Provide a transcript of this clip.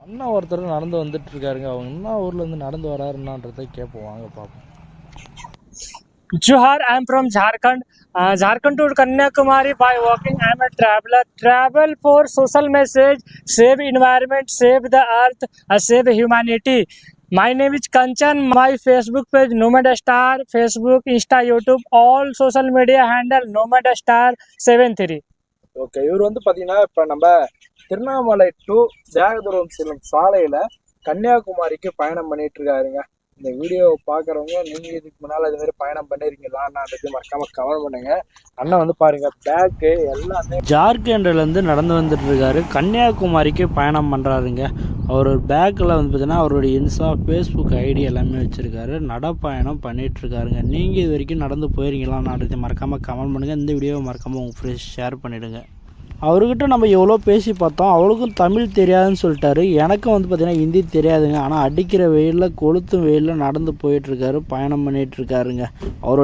அண்ணா ஒருத்தர் நடந்து வந்துட்டு இருக்காருங்க. அவங்க என்ன ஊர்ல இருந்து நடந்து வராருன்னான்றதை கேட்போம், வாங்க பார்ப்போம். Johar, I am from Jharkhand. Jharkhand to Kanyakumari by walking. I am a traveler. Travel for social message, save environment, save the earth, save humanity. My name is Kanchan. My Facebook page Nomad Star, Facebook, Insta, YouTube, all social media handle Nomad Star 73. Okay, இவர் வந்து பார்த்தீங்கன்னா இப்போ நம்ம Tiruvannamalai to தியாகதுரம் செல்லும் சாலையில் கன்னியாகுமரிக்கு பயணம் பண்ணிட்டு இருக்காருங்க. இந்த வீடியோவை பார்க்குறவங்க நீங்கள் இதுக்கு முன்னால் இது மாதிரி பயணம் பண்ணியிருக்கீங்களான்றது மறக்காமல் கமெண்ட் பண்ணுங்க. அண்ணன் வந்து பாருங்க, பேக்கு எல்லாமே ஜார்க்கண்ட்லேருந்து நடந்து வந்துட்டு இருக்காரு, கன்னியாகுமரிக்கு பயணம் பண்ணுறாருங்க. அவர் பேக்கில் வந்து பார்த்தீங்கன்னா அவருடைய இன்ஸ்டா, ஃபேஸ்புக் ஐடி எல்லாமே வச்சுருக்காரு. நடப்பயணம் பண்ணிகிட்ருக்காருங்க. நீங்கள் இது வரைக்கும் நடந்து போயிருக்கீங்களான்றது மறக்காமல் கமெண்ட் பண்ணுங்கள். இந்த வீடியோவை மறக்காமல் உங்கள் ஃப்ரெண்ட்ஸ் ஷேர் பண்ணிவிடுங்க. அவர்கிட்ட நம்ம எவ்வளோ பேசி பார்த்தோம், அவளுக்கும் தமிழ் தெரியாதுன்னு சொல்லிட்டாரு. எனக்கும் வந்து பார்த்திங்கன்னா ஹிந்தி தெரியாதுங்க. ஆனால் அடிக்கிற வெயிலில் கொளுத்தும் வெயிலில் நடந்து போயிட்டுருக்காரு, பயணம் பண்ணிகிட்ருக்காருங்க. அவரோட